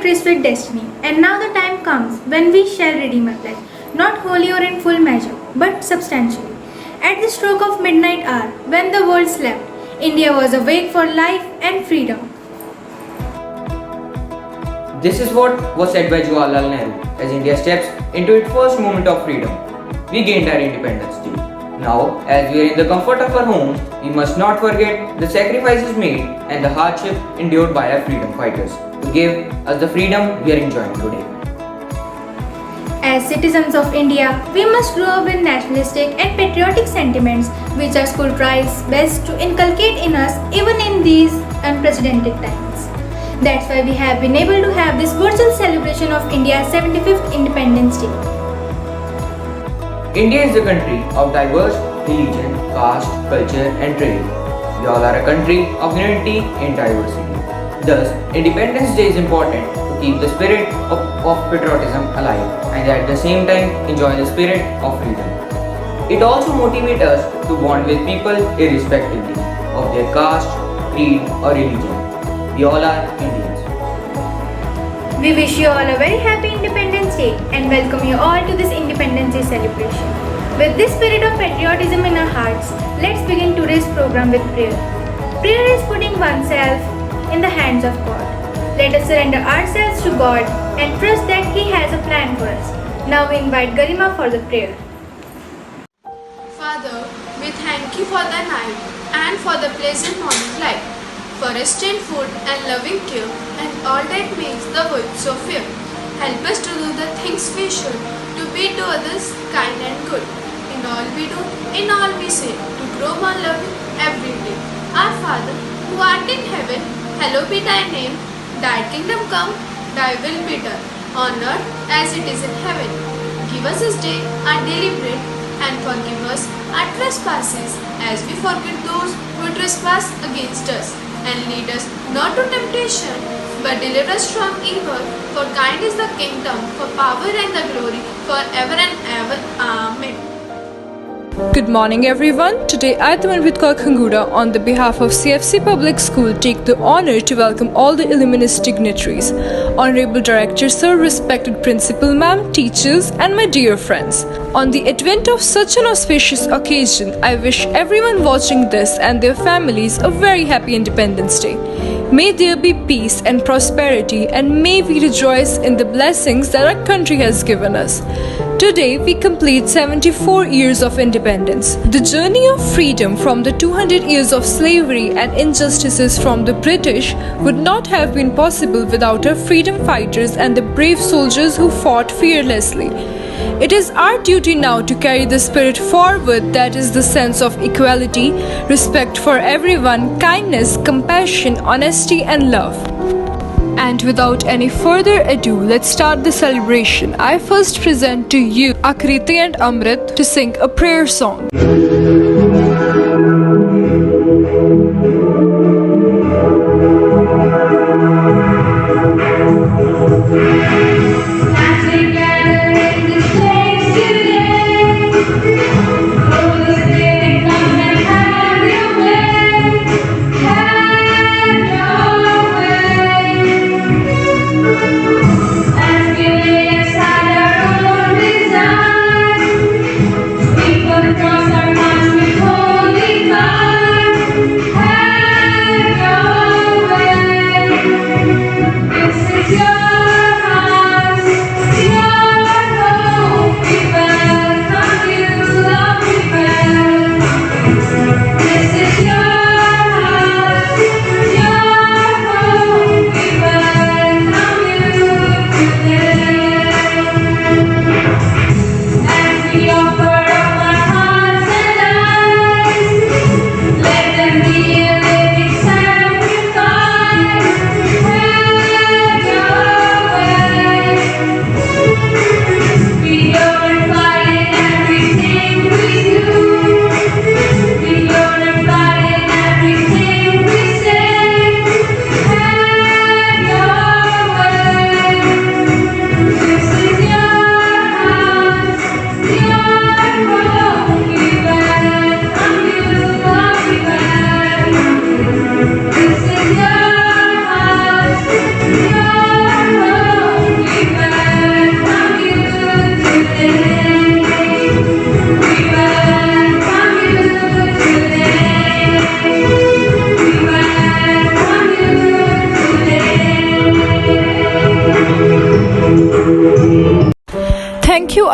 countries with destiny, and now the time comes when we shall redeem our pledge, not wholly or in full measure, but substantially. At the stroke of midnight hour, when the world slept, India was awake for life and freedom. This is what was said by Jawaharlal Nehru as India steps into its first moment of freedom. We gained our independence day. Now, as we are in the comfort of our homes, we must not forget the sacrifices made and the hardship endured by our freedom fighters to give us the freedom we are enjoying today. As citizens of India, we must grow up with nationalistic and patriotic sentiments which our school tries best to inculcate in us even in these unprecedented times. That's why we have been able to have this virtual celebration of India's 75th Independence Day. India is a country of diverse religion, caste, culture and trade. We all are a country of unity in diversity. Thus, Independence Day is important to keep the spirit of patriotism alive and at the same time enjoy the spirit of freedom. It also motivates us to bond with people irrespectively of their caste, creed or religion. We all are Indians. We wish you all a very happy Independence Day and welcome you all to this Independence Day celebration. With this spirit of patriotism in our hearts, let's begin today's program with prayer. Prayer is putting oneself in the hands of God. Let us surrender ourselves to God and trust that He has a plan for us. Now we invite Garima for the prayer. Father, we thank you for the night and for the pleasant morning light, for sustained food and loving care and all that makes the world so fair. Help us to do the things we should, to be to others kind and good. In all we do, in all we say, to grow more loving every day. Our Father, who art in heaven, hallowed be thy name. Thy kingdom come, thy will be done, on earth as it is in heaven. Give us this day our daily bread, and forgive us our trespasses, as we forgive those who trespass against us. And lead us not to temptation, but deliver us from evil. For kind is the kingdom, for power and the glory, forever and ever. Amen. Good morning everyone. Today I, Tamanpreet Kaur Khangura, on the behalf of CFC Public School, take the honor to welcome all the illustrious dignitaries, Honorable Director Sir, respected Principal Ma'am, teachers and my dear friends. On the advent of such an auspicious occasion, I wish everyone watching this and their families a very happy Independence Day. May there be peace and prosperity, and may we rejoice in the blessings that our country has given us. Today, we complete 74 years of independence. The journey of freedom from the 200 years of slavery and injustices from the British would not have been possible without our freedom fighters and the brave soldiers who fought fearlessly. It is our duty now to carry the spirit forward, that is the sense of equality, respect for everyone, kindness, compassion, honesty and love. And without any further ado, let's start the celebration. I first present to you Akriti and Amrit to sing a prayer song. Cross our paths with holy God.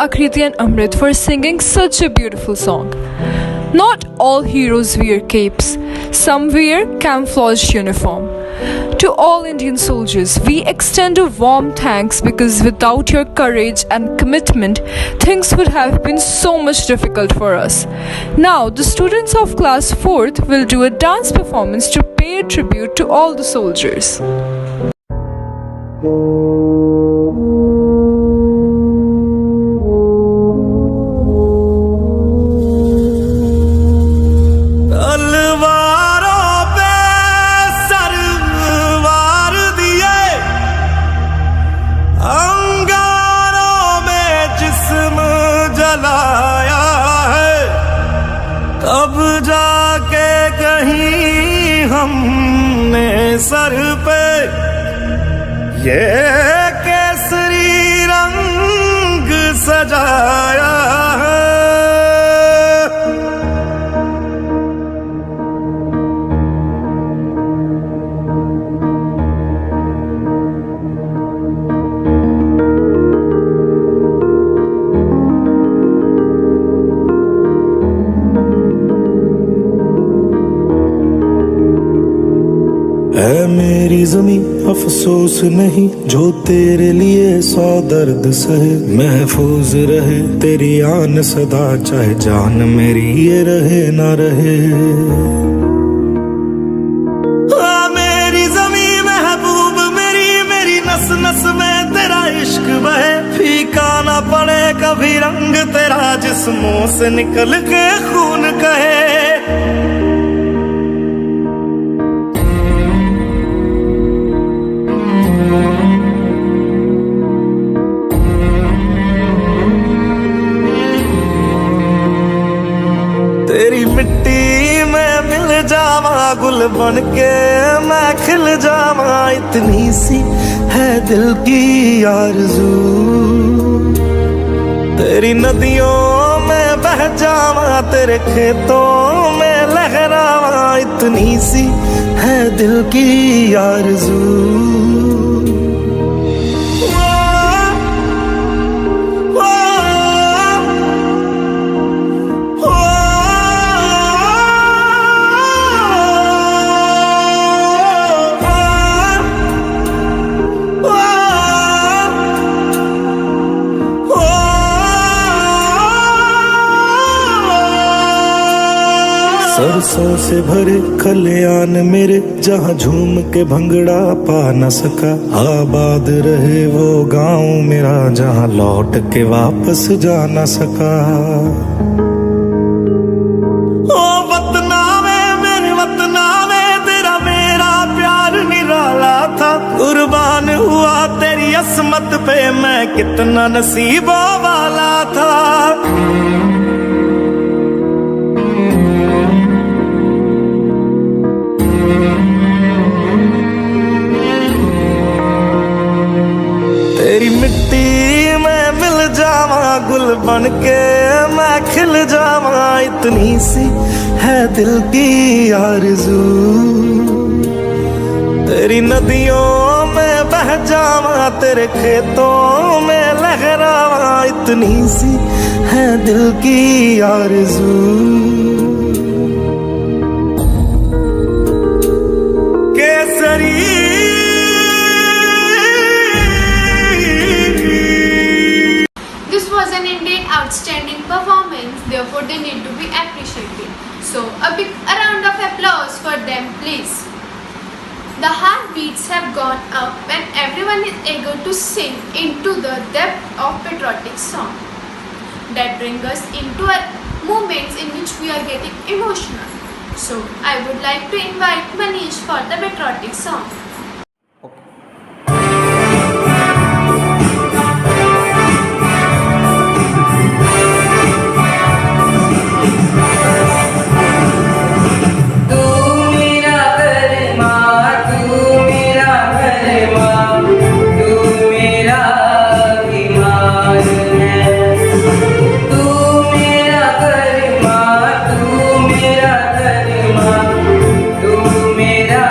Akriti and Amrit for singing such a beautiful song. Not all heroes wear capes, some wear camouflage uniform. To all Indian soldiers, we extend a warm thanks because without your courage and commitment, things would have been so much difficult for us. Now, the students of class 4th will do a dance performance to pay a tribute to all the soldiers. अब जाके कहीं हमने sir पे ये केसरी रंग सजाया है। है मेरी ज़मीं अफसोस नहीं जो तेरे लिए 100 दर्द सहे, महफूज रहे तेरी आन सदा चाहे जान मेरी ये रहे ना रहे। मेरी ज़मीं महबूब मेरी नस नस में तेरा इश्क बहे, फीका ना पड़े कभी रंग तेरा जिस्मों से निकल के खून कहे। तेरी मिट्टी में मिल जावा गुल बन के मैं खिल जावा, इतनी सी है दिल की आरज़ू। तेरी नदियों में बह जावा तेरे खेतों में लहरावा, इतनी सी है दिल की आरज़ू। सरसों से भरे खलियान मेरे जहाँ झूम के भंगड़ा पा न सका, आबाद रहे वो गांव मेरा जहाँ लौट के वापस जा न सका। ओ वतना में मेरे वतना में तेरा मेरा प्यार निराला था, कुर्बान हुआ तेरी असमत पे मैं कितना नसीबों वाला था। तेरी मिट्टी में मिल जावा गुल बन के मैं खिल जावा, इतनी सी है दिल की आरज़ू। तेरी नदियों में बह जावा तेरे खेतों में लहरावा, इतनी सी है दिल की आरज़ू। Kesari outstanding performance, therefore they need to be appreciated. So a big round of applause for them please. The heartbeats have gone up when everyone is eager to sing into the depth of patriotic song that bring us into moments in which we are getting emotional. So I would like to invite Manish for the patriotic song. मेरा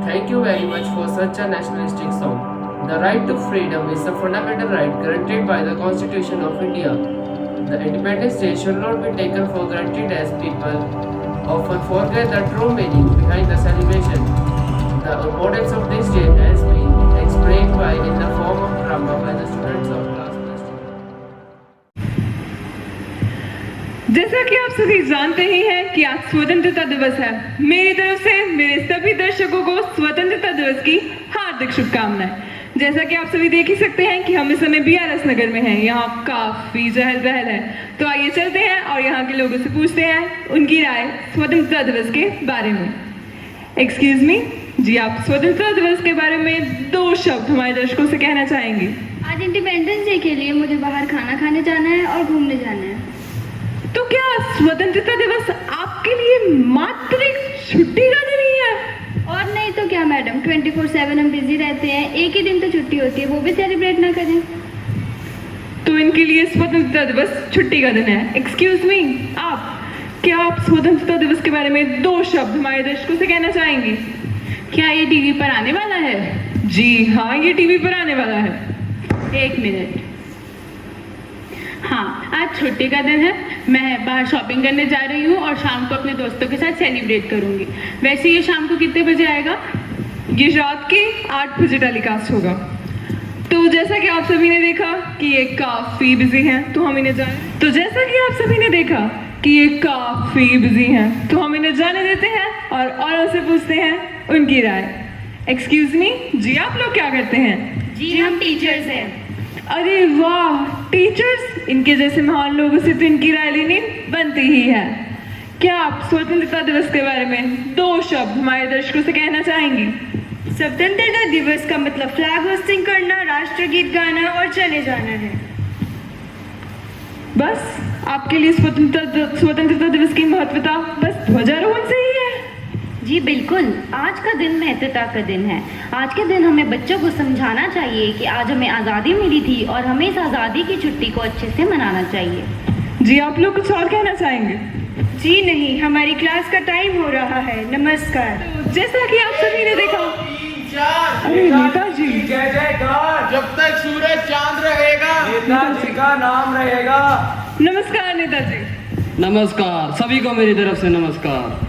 Thank you very much for such a nationalistic song. The right to freedom is a fundamental right guaranteed by the Constitution of India. The Independence Day should not be taken for granted as people often forget the true meaning behind the celebration. The importance of this day has been explained by in the form of drama by the students of class plus 2. जैसा कि आप सभी जानते ही हैं कि आज स्वतंत्रता दिवस है। मेरी तरफ से मेरे सभी दर्शकों को स्वतंत्रता दिवस की हार्दिक शुभकामनाएं। जैसा कि आप सभी देख ही सकते हैं कि हम इस समय BRS नगर में हैं। यहाँ काफी चहल पहल है, तो आइए चलते हैं और यहाँ के लोगों से पूछते हैं उनकी राय स्वतंत्रता दिवस के बारे में। एक्सक्यूज मी जी, आप स्वतंत्रता दिवस के बारे में 2 शब्द हमारे दर्शकों से कहना चाहेंगे? आज इंडिपेंडेंस डे के लिए मुझे बाहर खाना खाने जाना है और घूमने जाना है। तो क्या स्वतंत्रता दिवस आपके लिए मात्र एक छुट्टी का दिन ही है? और नहीं तो क्या मैडम, 24/7 हम बिजी रहते हैं, एक ही दिन तो छुट्टी होती है, वो भी सेलिब्रेट ना करें? तो इनके लिए स्वतंत्रता दिवस छुट्टी का दिन है। एक्सक्यूज मी, क्या आप स्वतंत्रता दिवस के बारे में 2 शब्द हमारे दर्शकों से कहना चाहेंगे? क्या ये टीवी पर आने वाला है? जी हाँ, ये टीवी पर आने वाला है। 1 मिनट। हाँ, आज छुट्टी का दिन है, मैं बाहर शॉपिंग करने जा रही हूँ और शाम को अपने दोस्तों के साथ सेलिब्रेट करूँगी। वैसे ये शाम को कितने बजे आएगा? ये रात के 8 बजे टेलीकास्ट होगा। तो जैसा कि आप सभी ने देखा कि ये काफी बिजी हैं, तो हम इन्हें जाने देते हैं और औरों से पूछते हैं उनकी राय। एक्सक्यूज मी जी, आप लोग क्या करते हैं? जी हम टीचर्स हैं। अरे वाह, टीचर्स! इनके जैसे महान लोगों से तो इनकी राय लेनी बनती ही है। क्या आप स्वतंत्रता दिवस के बारे में 2 शब्द हमारे दर्शकों से कहना चाहेंगी? स्वतंत्रता दिवस का मतलब फ्लैग होस्टिंग करना, राष्ट्रगीत गाना और चले जाना है। बस आपके लिए स्वतंत्रता दिवस की महत्वता बस ध्वजारोहण से ही है? जी बिल्कुल, आज का दिन महत्वता का दिन है। आज के दिन हमें बच्चों को समझाना चाहिए कि आज हमें आज़ादी मिली थी और हमें इस आज़ादी की छुट्टी को अच्छे से मनाना चाहिए। जी, आप लोग कुछ और कहना चाहेंगे? जी नहीं, हमारी क्लास का टाइम हो रहा है। नमस्कार। तो जैसा कि आप सभी ने देखा, अरे नेताजी, जय जयकार, जब तक सूरज चांद रहेगा नेताजी का नाम रहेगा। नमस्कार नेताजी। नमस्कार, सभी को मेरी तरफ से नमस्कार।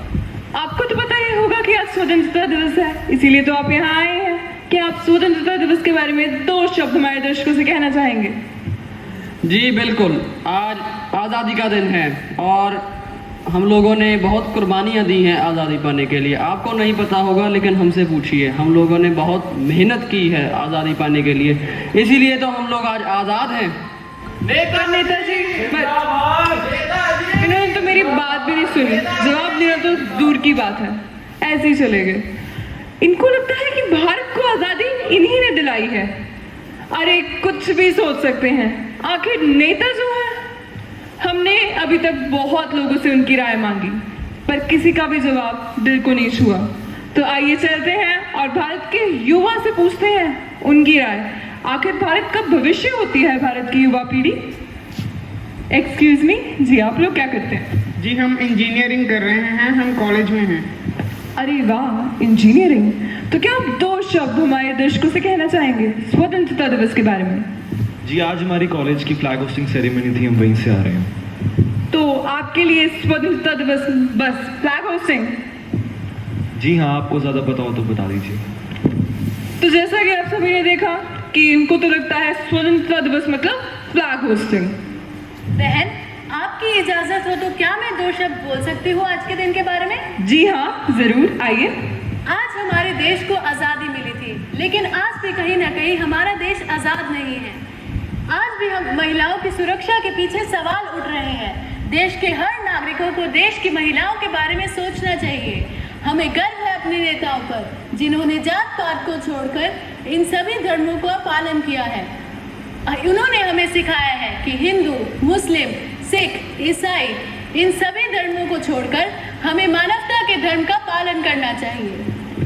आपको तो पता ही होगा कि आज स्वतंत्रता दिवस है, इसीलिए तो आप यहाँ आए हैं। क्या आप स्वतंत्रता दिवस के बारे में 2 शब्द हमारे दर्शकों से कहना चाहेंगे? जी बिल्कुल, आज आज़ादी का दिन है और हम लोगों ने बहुत कुर्बानियाँ दी हैं आज़ादी पाने के लिए। आपको नहीं पता होगा, लेकिन हमसे पूछिए, हम लोगों ने बहुत मेहनत की है आज़ादी पाने के लिए, इसीलिए तो हम लोग आज आज़ाद हैं। नेताजी, इन्होंने तो मेरी बात भी नहीं सुनी, जवाब देना तो दूर की बात है, ऐसे ही चले गए। इनको लगता है कि भारत को आज़ादी इन्हीं ने दिलाई है। अरे कुछ भी सोच सकते हैं, आखिर नेता जो है, हमने अभी तक बहुत लोगों से उनकी राय मांगी, पर किसी का भी जवाब दिल को नहीं छुआ। तो आइए चलते हैं और भारत के युवा से पूछते हैं उनकी राय। आखिर भारत का भविष्य होती है भारत की युवा पीढ़ी। एक्सक्यूज मी, जी आप लोग क्या करते हैं? जी हम इंजीनियरिंग कर रहे हैं, हम कॉलेज में हैं। अरे वाह, इंजीनियरिंग। तो क्या आप 2 शब्द हमारे दर्शकों से कहना चाहेंगे स्वतंत्रता दिवस के बारे में? जी आज हमारी कॉलेज की फ्लैग होस्टिंग सेरेमनी थी, हम वहीं से आ रहे हैं। तो आपके लिए स्वतंत्रता दिवस बस फ्लैग होस्टिंग? जी हाँ, आपको ज़्यादा पता हो तो बता दीजिए। तो जैसा कि आप सभी ने देखा कि इनको तो लगता है स्वतंत्रता दिवस मतलब फ्लैग होस्टिंग। बहन, आपकी इजाजत हो तो क्या मैं 2 शब्द बोल सकती हूँ आज के दिन के बारे में? जी हाँ, जरूर, आइए। आज हमारे देश को आज़ादी मिली थी, लेकिन आज भी कहीं ना कहीं हमारा देश आज़ाद नहीं है। आज भी हम महिलाओं की सुरक्षा के पीछे सवाल उठ रहे हैं। देश के हर नागरिकों को देश की महिलाओं के बारे में सोचना चाहिए। हमें गर्व है अपने नेताओं पर, जिन्होंने जात पात को छोड़कर इन सभी धर्मों का पालन किया है। उन्होंने हमें सिखाया है कि हिंदू, मुस्लिम, सिख, ईसाई इन सभी धर्मों को छोड़कर हमें मानवता के धर्म का पालन करना चाहिए।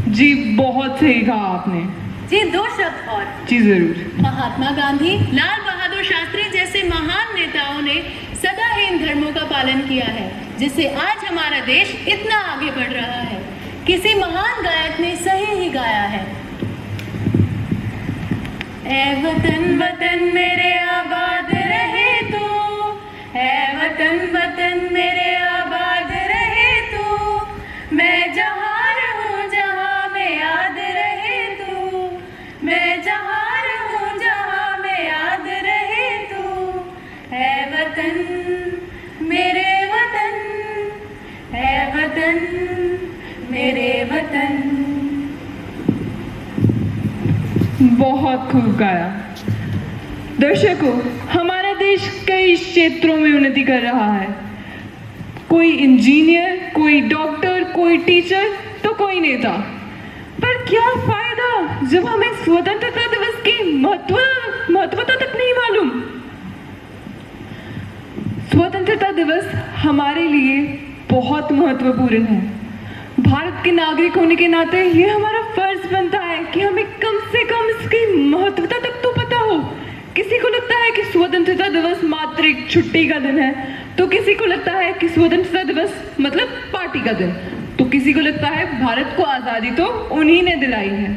जी बहुत सही कहा आपने। जी 2 शब्द और। जी जरूर। महात्मा गांधी, लाल बहादुर शास्त्री जैसे महान नेताओं ने सदा ही इन धर्मों का पालन किया है, जिससे आज हमारा देश इतना आगे बढ़ रहा है। किसी महान गायक ने सही ही गाया है, ऐ वतन वतन मेरे आबाद रहे तू, ऐ वतन वतन मेरे आबाद रहे तू, मैं जहाँ रहूँ जहाँ में याद रहे तू, मैं जहाँ रहूँ जहाँ में याद रहे तू, ऐ वतन मेरे वतन, ऐ वतन मेरे वतन। बहुत खूब गाया। दर्शकों, हमारा देश कई क्षेत्रों में उन्नति कर रहा है। कोई इंजीनियर, कोई डॉक्टर, कोई टीचर तो कोई नेता। पर क्या फायदा जब हमें स्वतंत्रता दिवस की महत्वता तक नहीं मालूम। स्वतंत्रता दिवस हमारे लिए बहुत महत्वपूर्ण है। भारत के नागरिक होने के नाते ये हमारा फर्ज बनता है कि हमें कम से कम इसकी महत्वता तक तो पता हो। किसी को लगता है कि स्वतंत्रता दिवस मात्र एक छुट्टी का दिन है, तो किसी को लगता है कि स्वतंत्रता दिवस मतलब पार्टी का दिन, तो किसी को लगता है भारत को आज़ादी तो उन्हीं ने दिलाई है।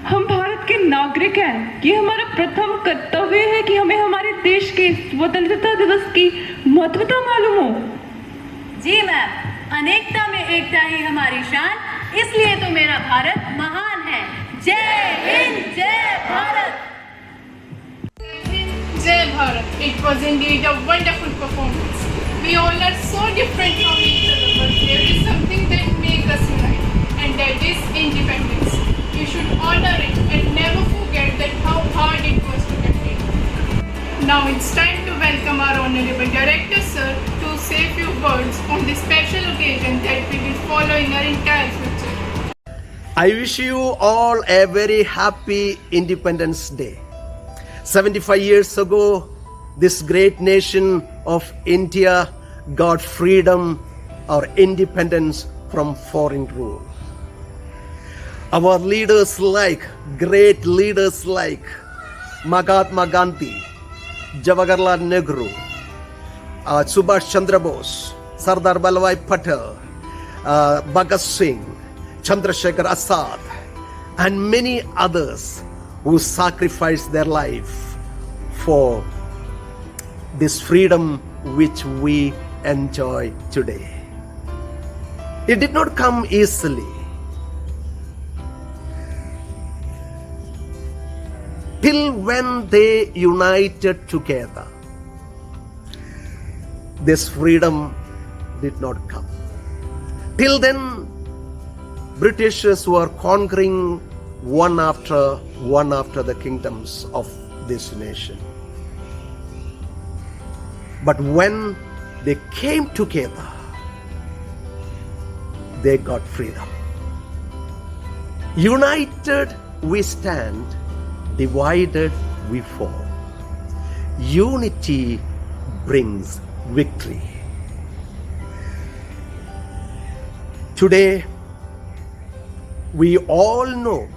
हम भारत के नागरिक हैं, ये हमारा प्रथम कर्तव्य है कि हमें हमारे देश के स्वतंत्रता दिवस की महत्वता मालूम हो। जी मैम, अनेकता में एकता ही हमारी शान, इसलिए तो मेरा भारत महान है। जय हिंद, जय Bharat. Jai Bharat. It was indeed a wonderful performance. We all are so different from each other, but there is something that makes us unite, and that is independence. You should honor it and never forget that how hard it was to get it. Now it's time to welcome our Honorable Director Sir to say a few words on this special occasion that we will follow in our entire future. I wish you all a very happy Independence Day. 75 years ago, this great nation of India got freedom or independence from foreign rule. Our leaders great leaders like Mahatma Gandhi, Jawaharlal Nehru, Subhash Chandra Bose, Sardar Vallabhbhai Patel, Bhagat Singh, Chandrasekhar Azad, and many others who sacrificed their life for this freedom which we enjoy today. It did not come easily. Till when they united together, this freedom did not come. Till then, Britishers were conquering one after the kingdoms of this nation. But when they came together, they got freedom. United we stand, divided we fall. Unity brings victory. Today, we all know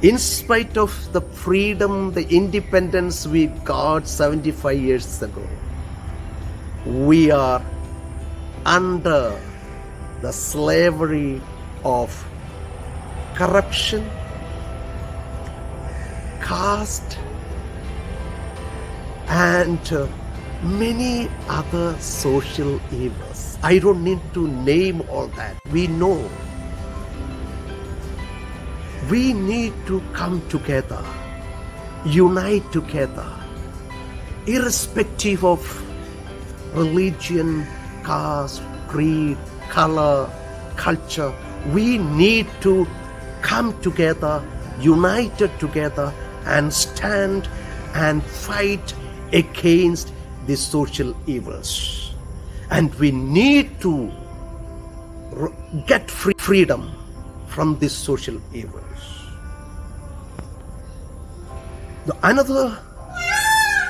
In spite of the freedom, the independence we got 75 years ago, we are under the slavery of corruption, caste, and many other social evils. I don't need to name all that. We know. We need to come together, unite together, irrespective of religion, caste, creed, color, culture. We need to come together, united together, and stand and fight against the social evils. And we need to get freedom from these social evils. Another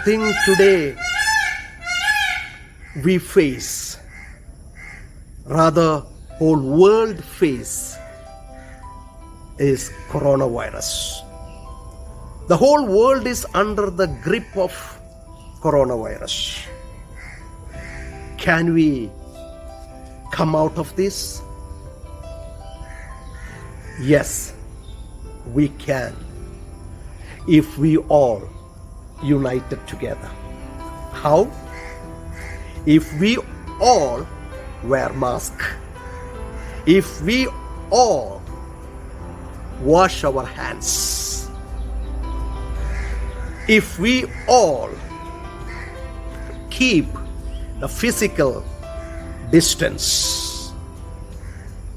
thing today we face, rather whole world face, is coronavirus. The whole world is under the grip of coronavirus. Can we come out of this? Yes, we can, if we all united together. How? If we all wear masks, if we all wash our hands, if we all keep the physical distance.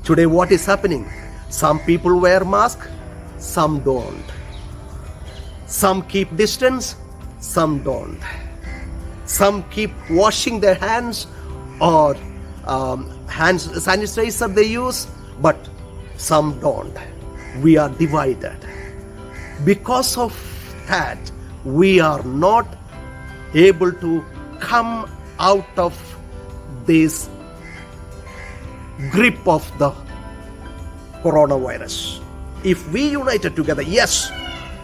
Today what is happening? Some people wear masks, some don't. Some keep distance, some don't. Some keep washing their hands or hand sanitizer they use, but some don't. We are divided. Because of that, we are not able to come out of this grip of the coronavirus. If we united together, yes,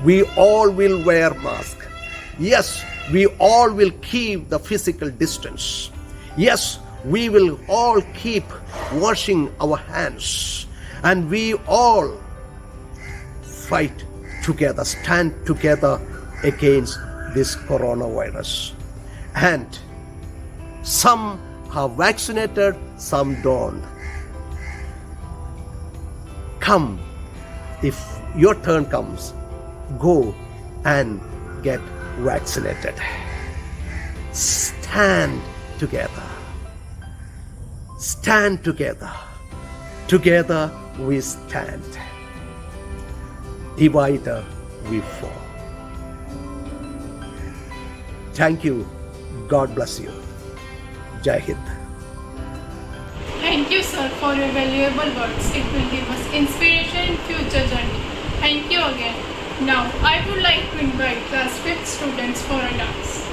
we all will wear masks. Yes, we all will keep the physical distance. Yes, we will all keep washing our hands. And we all fight together, stand together against this coronavirus. And some are vaccinated, some don't. Come, if your turn comes, go and get vaccinated. Stand together. Stand together. Together we stand. Divided we fall. Thank you. God bless you. Jai Hind. Thank you, sir, for your valuable words. It will give us inspiration in future journey. Thank you again. Now, I would like to invite class 5th students for a dance.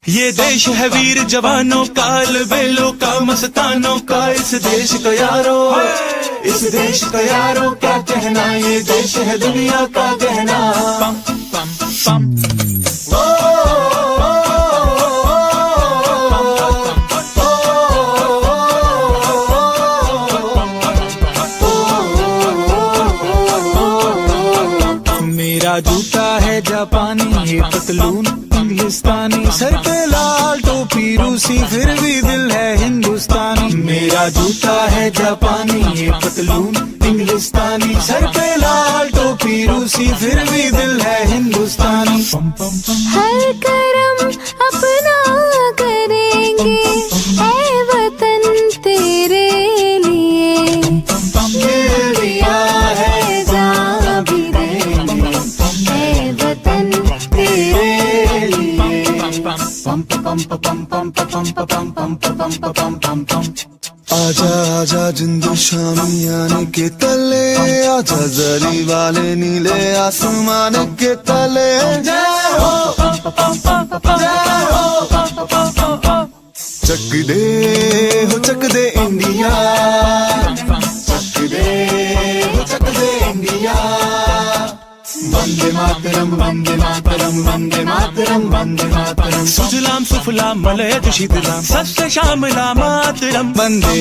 ये देश है वीर जवानों का, अलबेलों का, मस्तानों का। इस देश का यारो, इस देश का यारो क्या कहना। ये देश है दुनिया का गहना। पम पम पम मेरा जूता है जापानी, ये पतलून इंग्लिस्तानी। सर पे लाल टोपी रूसी, फिर भी दिल है हिंदुस्तानी। मेरा जूता है जापानी, ये पतलून इंग्लिस्तानी। सर पे लाल टोपी रूसी, फिर भी दिल है हिंदुस्तानी। हर कर्म अपना करेंगे, ऐ वतन तेरे लिए। दिल दिया है जान भी देंगे, ऐ वतन तेरे लिए। पम पम पम पम पम पम पम पम पम पम। आजा आजा जिंदू शामी आने के तले, आजा जरी वाले नीले आसमान के तले। जय हो चक दे इंडिया, चक दे इंडिया। मातरम वंदे मातरम वंदे मातरम वंदे मातरम सुजलाम सुफलाम मलयज शीतलाम सस्य श्यामला मातरम वंदे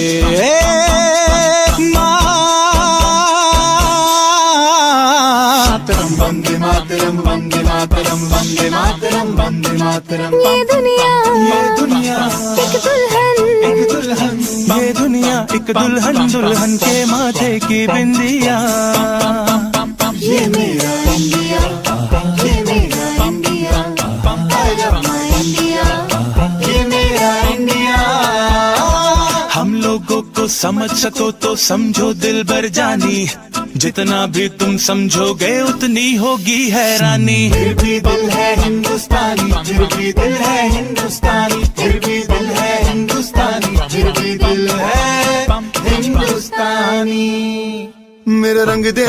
मातरम वंदे मातरम वंदे मातरम वंदे मातरम वंदे मातरम ये दुनिया एक दुल्हन ये दुनिया एक दुल्हन दुल्हन के माथे की बिंदिया ये मेरा इंडिया ये मेरा India I love my India ये मेरा इंडिया हम लोगों को समझ सको तो समझो दिल भर जानी जितना भी तुम समझोगे उतनी होगी हैरानी फिर भी दिल है हिंदुस्तानी फिर भी दिल है हिंदुस्तानी फिर भी दिल है हिंदुस्तानी फिर भी दिल है हिंदुस्तानी मेरा रंग दे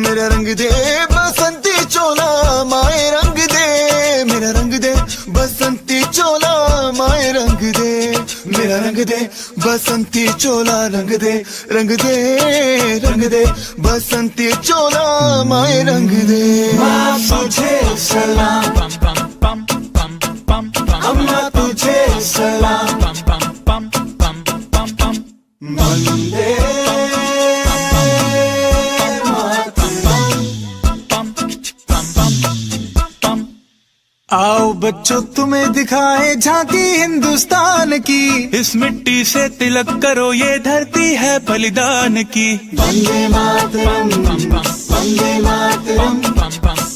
मेरा रंग दे बसंती चोला माए रंग दे मेरा रंग दे बसंती चोला माए रंग दे मेरा रंग दे बसंती चोला रंग दे बसंती चोला माए रंग दे माँ तुझे सलाम अम्मा तुझे सलाम वंदे आओ बच्चों तुम्हें दिखाए झांकी हिंदुस्तान की इस मिट्टी से तिलक करो ये धरती है बलिदान की वंदे मातरम वंदे मातरम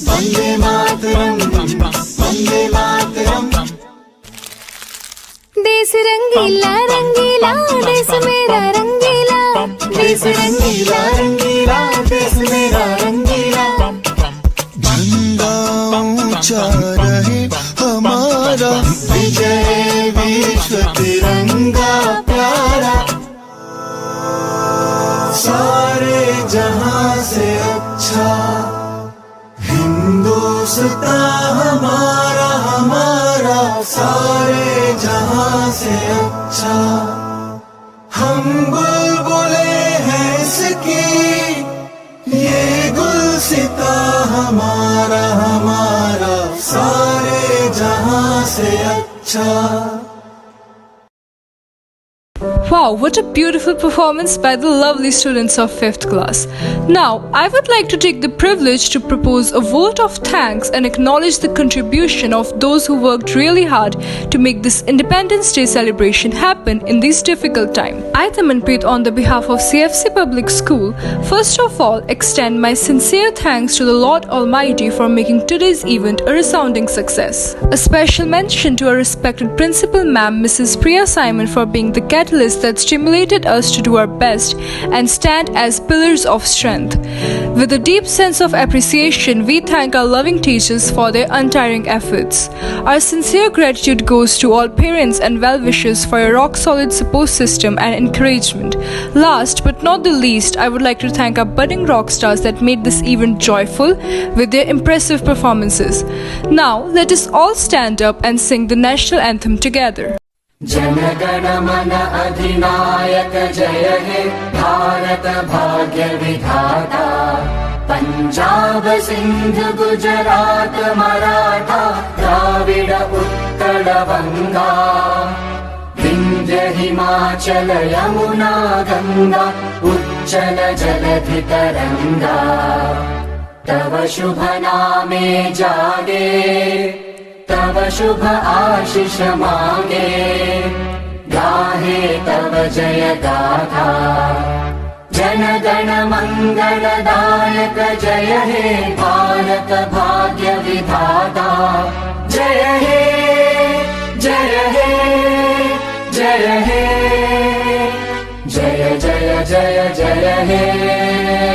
वंदे मातरम वंदे मातरम देश रंगीला रंगीला देश मेरा रंगीला देश रंगीला रंगीला देश मेरा रंगीला झंडा ऊंचा रहे हमारा विजय विश्व तिरंगा प्यारा सारे जहां से अच्छा हिंदुस्तान हमारा हमारा सारे जहां से अच्छा हम बुलबुले हैं इसकी ये गुलसिता हमारा हमारा सारे जहां से अच्छा Wow, what a beautiful performance by the lovely students of 5th class. Now, I would like to take the privilege to propose a vote of thanks and acknowledge the contribution of those who worked really hard to make this Independence Day celebration happen in these difficult times. I, Tamanpreet, on the behalf of CFC Public School, first of all extend my sincere thanks to the Lord Almighty for making today's event a resounding success. A special mention to our respected principal ma'am, Mrs. Priya Simon, for being the catalyst that stimulated us to do our best and stand as pillars of strength. With a deep sense of appreciation, we thank our loving teachers for their untiring efforts. Our sincere gratitude goes to all parents and well-wishers for your rock-solid support system and encouragement. Last but not the least, I would like to thank our budding rock stars that made this event joyful with their impressive performances. Now, let us all stand up and sing the national anthem together. जनगण मन अधिनायक जय हे भारत भाग्य विधाता पंजाब सिंध गुजरात मराठा द्राविड उत्कल बंगा विंध्य हिमाचल यमुना गंगा उच्चल जलधि तरंगा तव शुभ नामे जागे तव शुभ आशीष मांगे गाहे तव जय गाथा जन गण मंगलदायक जय हे भारत भाग्य विधाता जय हे जय हे जय हे जय जय जय जय हे